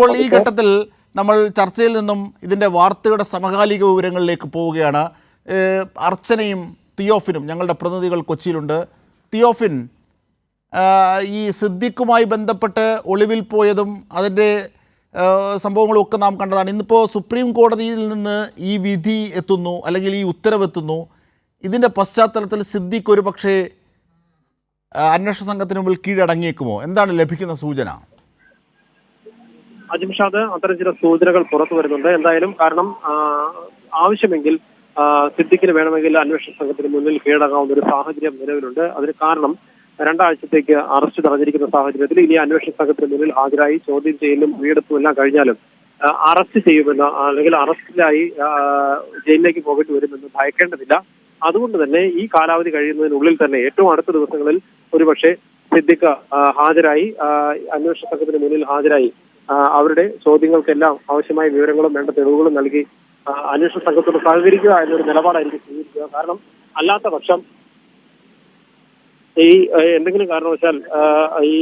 ഇപ്പോൾ ഈ ഘട്ടത്തിൽ നമ്മൾ ചർച്ചയിൽ നിന്നും ഇതിൻ്റെ വാർത്തയുടെ സമകാലിക വിവരങ്ങളിലേക്ക് പോവുകയാണ്. അർച്ചനയും തിയോഫിനും ഞങ്ങളുടെ പ്രതിനിധികൾ കൊച്ചിയിലുണ്ട്. തിയോഫിൻ, ഈ സിദ്ദിഖുമായി ബന്ധപ്പെട്ട് ഒളിവിൽ പോയതും അതിൻ്റെ സംഭവങ്ങളും ഒക്കെ നാം കണ്ടതാണ്. ഇന്നിപ്പോൾ സുപ്രീം കോടതിയിൽ നിന്ന് ഈ വിധി എത്തുന്നു, അല്ലെങ്കിൽ ഈ ഉത്തരവെത്തുന്നു. ഇതിൻ്റെ പശ്ചാത്തലത്തിൽ സിദ്ദിഖ് ഒരു പക്ഷേ അന്വേഷണ സംഘത്തിന് മുമ്പിൽ കീഴടങ്ങിയേക്കുമോ? എന്താണ് ലഭിക്കുന്ന സൂചന? അജിംഷാദ്, അത്തരം ചില സൂചനകൾ പുറത്തു വരുന്നുണ്ട്. എന്തായാലും കാരണം ആവശ്യമെങ്കിൽ സിദ്ദിഖിന് വേണമെങ്കിൽ അന്വേഷണ സംഘത്തിന് മുന്നിൽ കീഴടങ്ങാവുന്ന ഒരു സാഹചര്യം നിലവിലുണ്ട്. അതിന് കാരണം 2 ആഴ്ചത്തേക്ക് അറസ്റ്റ് തടഞ്ഞിരിക്കുന്ന സാഹചര്യത്തിൽ ഇനി അന്വേഷണ സംഘത്തിന് മുന്നിൽ ഹാജരായി ചോദ്യം ചെയ്യലും വീടെത്തും എല്ലാം കഴിഞ്ഞാലും അറസ്റ്റ് ചെയ്യുമെന്ന്, അല്ലെങ്കിൽ അറസ്റ്റിലായി ജയിലിലേക്ക് പോകേണ്ടി വരുമെന്ന് ഭയക്കേണ്ടതില്ല. അതുകൊണ്ട് തന്നെ ഈ കാലാവധി കഴിയുന്നതിനുള്ളിൽ തന്നെ ഏറ്റവും അടുത്ത ദിവസങ്ങളിൽ ഒരുപക്ഷെ സിദ്ദിഖ് ഹാജരായി അന്വേഷണ സംഘത്തിന് മുന്നിൽ ഹാജരായി അവരുടെ ചോദ്യങ്ങൾക്കെല്ലാം ആവശ്യമായ വിവരങ്ങളും വേണ്ട തെളിവുകളും നൽകി അന്വേഷണ സംഘത്തോട് സഹകരിക്കുക എന്നൊരു നിലപാടായിരിക്കും സ്വീകരിക്കുക. കാരണം അല്ലാത്ത പക്ഷം ഈ എന്തെങ്കിലും കാരണവശാൽ ഈ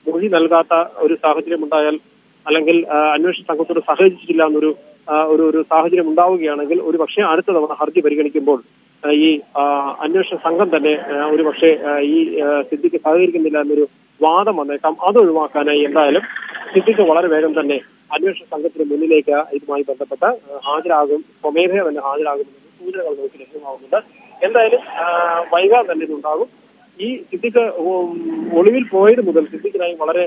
മൊഴി നൽകാത്ത ഒരു സാഹചര്യം ഉണ്ടായാൽ, അല്ലെങ്കിൽ അന്വേഷണ സംഘത്തോട് സഹകരിച്ചിട്ടില്ല എന്നൊരു ഒരു സാഹചര്യം ഉണ്ടാവുകയാണെങ്കിൽ ഒരു പക്ഷേ അടുത്ത തവണ ഹർജി പരിഗണിക്കുമ്പോൾ ഈ അന്വേഷണ സംഘം തന്നെ ഒരു പക്ഷേ ഈ സിദ്ദിഖ് സഹകരിക്കുന്നില്ല എന്നൊരു വാദം വന്നേക്കാം. അത് ഒഴിവാക്കാനായി എന്തായാലും സിദ്ദിഖ് വളരെ വേഗം തന്നെ അന്വേഷണ സംഘത്തിന് മുന്നിലേക്ക് ഇതുമായി ബന്ധപ്പെട്ട് ഹാജരാകും, സ്വമേധയ തന്നെ ഹാജരാകുമെന്ന് സൂചനകൾ നമുക്ക് ലഭ്യമാകുന്നുണ്ട്. എന്തായാലും വൈകാതെ തന്നെ ഇതുണ്ടാകും. ഈ സിദ്ദിഖ് ഒളിവിൽ പോയത് മുതൽ സിദ്ദിഖിനായി വളരെ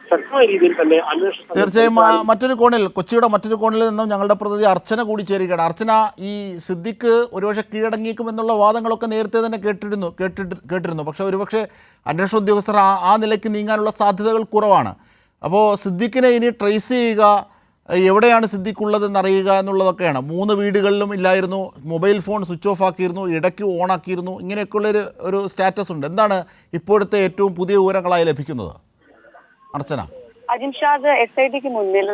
ശക്തമായ രീതിയിൽ തന്നെ അന്വേഷണം. തീർച്ചയായും മറ്റൊരു കോണിൽ, കൊച്ചിയുടെ മറ്റൊരു കോണിൽ നിന്നും ഞങ്ങളുടെ പ്രതിനിധി അർച്ചന കൂടി ചേരുകയാണ്. അർച്ചന, ഈ സിദ്ദിഖ് ഒരുപക്ഷെ കീഴടങ്ങിയേക്കും എന്നുള്ള വാദങ്ങളൊക്കെ നേരത്തെ തന്നെ കേട്ടിരുന്നു. പക്ഷേ ഒരുപക്ഷെ അന്വേഷണ ഉദ്യോഗസ്ഥർ ആ നിലയ്ക്ക് നീങ്ങാനുള്ള സാധ്യതകൾ കുറവാണ്. അപ്പോൾ സിദ്ദിഖിനെ ഇനി ട്രേസ് ചെയ്യുക, എവിടെയാണ് സിദ്ദിഖ് ഉള്ളതെന്ന് അറിയുക എന്നുള്ളതൊക്കെയാണ്. 3 വീടുകളിലും ഇല്ലായിരുന്നു, മൊബൈൽ ഫോൺ സ്വിച്ച് ഓഫ് ആക്കിയിരുന്നു, ഇടയ്ക്ക് ഓണാക്കിയിരുന്നു, ഇങ്ങനെയൊക്കെയുള്ളൊരു സ്റ്റാറ്റസ് ഉണ്ട്. എന്താണ് ഇപ്പോഴത്തെ ഏറ്റവും പുതിയ വിവരങ്ങളായി ലഭിക്കുന്നത് അർച്ചന? അജിംഷാദ്, SITക്ക് മുന്നിൽ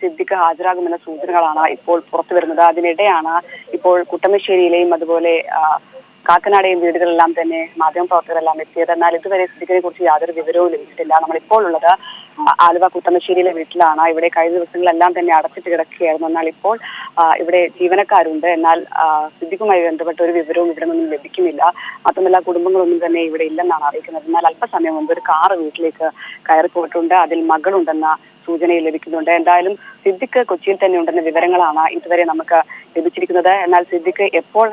സിദ്ദിഖ് ഹാജരാകുമെന്ന സൂചനകളാണ് ഇപ്പോൾ പുറത്തു വരുന്നത്. അതിനിടെയാണ് ഇപ്പോൾ കുട്ടമശ്ശേരിയിലെയും അതുപോലെ കാക്കനാടെയും വീടുകളെല്ലാം തന്നെ മാധ്യമപ്രവർത്തകരെല്ലാം എത്തിയത്. എന്നാൽ ഇതുവരെ സിദ്ദിഖിനെ കുറിച്ച് യാതൊരു വിവരവും ലഭിച്ചിട്ടില്ല. നമ്മളിപ്പോൾ ഉള്ളത് ആലുവ കുട്ടമശ്ശേരിയിലെ വീട്ടിലാണ്. ഇവിടെ കഴിഞ്ഞ ദിവസങ്ങളെല്ലാം തന്നെ അടച്ചിട്ട് കിടക്കുകയായിരുന്നു. എന്നാൽ ഇപ്പോൾ ഇവിടെ ജീവനക്കാരുണ്ട്. എന്നാൽ സിദ്ദിഖുമായി ബന്ധപ്പെട്ട ഒരു വിവരവും ഇവിടെ നിന്നും ലഭിക്കുന്നില്ല. മാത്രമല്ല കുടുംബങ്ങളൊന്നും തന്നെ ഇവിടെ ഇല്ലെന്നാണ് അറിയിക്കുന്നത്. എന്നാൽ അല്പസമയം മുമ്പ് ഒരു കാറ് വീട്ടിലേക്ക് കയറിപ്പോയിട്ടുണ്ട്. അതിൽ മകളുണ്ടെന്ന സൂചനയിൽ ലഭിക്കുന്നുണ്ട്. എന്തായാലും സിദ്ദിഖ് കൊച്ചിയിൽ തന്നെ ഉണ്ടെന്ന വിവരങ്ങളാണ് ഇതുവരെ നമുക്ക് ലഭിച്ചിരിക്കുന്നത്. എന്നാൽ സിദ്ദിഖ് എപ്പോൾ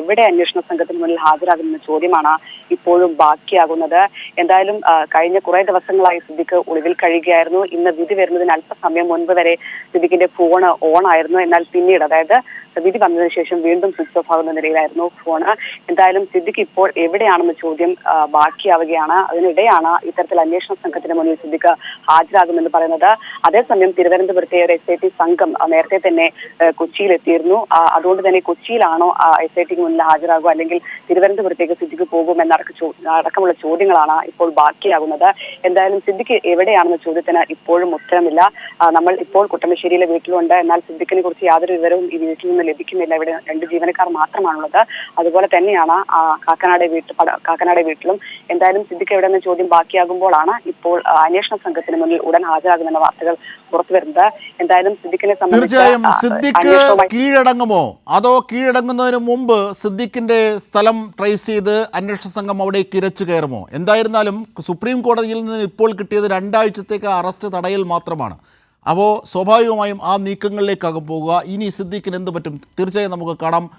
എവിടെ അന്വേഷണ സംഘത്തിന് മുന്നിൽ ഹാജരാകുമെന്ന ചോദ്യമാണ് ഇപ്പോഴും ബാക്കിയാകുന്നത്. എന്തായാലും കഴിഞ്ഞ കുറെ ദിവസങ്ങളായി സിദ്ദിഖ് ഒളിവിൽ കഴിയുകയായിരുന്നു. ഇന്ന് വിധി വരുന്നതിന് അല്പസമയം മുൻപ് വരെ സിദ്ദിഖിന്റെ ഫോണ് ഓൺ ആയിരുന്നു. എന്നാൽ പിന്നീട്, അതായത് വിധി വന്നതിന് ശേഷം വീണ്ടും സ്വിച്ച് ഓഫ് ആകുന്ന നിലയിലായിരുന്നു ഫോണ്. എന്തായാലും സിദ്ദിഖ് ഇപ്പോൾ എവിടെയാണെന്ന ചോദ്യം ബാക്കിയാവുകയാണ്. അതിനിടെയാണ് ഇത്തരത്തിൽ അന്വേഷണ സംഘത്തിന് മുന്നിൽ സിദ്ദിഖ് ഹാജരാകുമെന്ന് പറയുന്നത്. അതേസമയം തിരുവനന്തപുരത്തെ ഒരു SIT സംഘം നേരത്തെ തന്നെ കൊച്ചിയിലെത്തിയിരുന്നു. അതുകൊണ്ട് തന്നെ കൊച്ചിയിലാണോ SITക്ക് മുന്നിൽ ഹാജരാകുക, അല്ലെങ്കിൽ തിരുവനന്തപുരത്തേക്ക് സിദ്ദിഖ് പോകുമെന്നടക്കമുള്ള ചോദ്യങ്ങളാണ് ഇപ്പോൾ ബാക്കിയാകുന്നത്. എന്തായാലും സിദ്ദിഖ് എവിടെയാണെന്ന ചോദ്യത്തിന് ഇപ്പോഴും ഉത്തരമില്ല. നമ്മൾ ഇപ്പോൾ കുട്ടമശ്ശേരിയിലെ വീട്ടിലുണ്ട്. എന്നാൽ സിദ്ദിഖിനെ കുറിച്ച് യാതൊരു വിവരവും ഈ വീട്ടിൽ നിന്ന് ലഭിക്കുന്നില്ല. ഇവിടെ 2 ജീവനക്കാർ മാത്രമാണുള്ളത്. അതുപോലെ തന്നെയാണ് കാക്കനാടെ വീട്ടിലും. എന്തായാലും സിദ്ദിഖ് എവിടെയെന്ന ചോദ്യം ബാക്കിയാകുമ്പോഴാണ് ഇപ്പോൾ അന്വേഷണ സംഘത്തിന് മുന്നിൽ ഉടൻ ഹാജരാകുമെന്ന വാർത്തകൾ പുറത്തു വരുന്നത്. എന്തായാലും സിദ്ദിഖിനെ തീർച്ചയായും സിദ്ദിഖ് കീഴടങ്ങുമോ, അതോ കീഴടങ്ങുന്നതിന് മുമ്പ് സിദ്ദിഖിന്റെ സ്ഥലം ട്രേസ് ചെയ്ത് അന്വേഷണ സംഘം അവിടേക്ക് ഇരച്ചു കയറുമോ? എന്തായിരുന്നാലും സുപ്രീം കോടതിയിൽ നിന്ന് ഇപ്പോൾ കിട്ടിയത് 2 ആഴ്ചത്തേക്ക് അറസ്റ്റ് തടയൽ മാത്രമാണ്. അപ്പോൾ സ്വാഭാവികമായും ആ നീക്കങ്ങളിലേക്കാകും പോകുക. ഇനി സിദ്ദിഖിന് എന്ത് പറ്റും? തീർച്ചയായും നമുക്ക് കാണാം.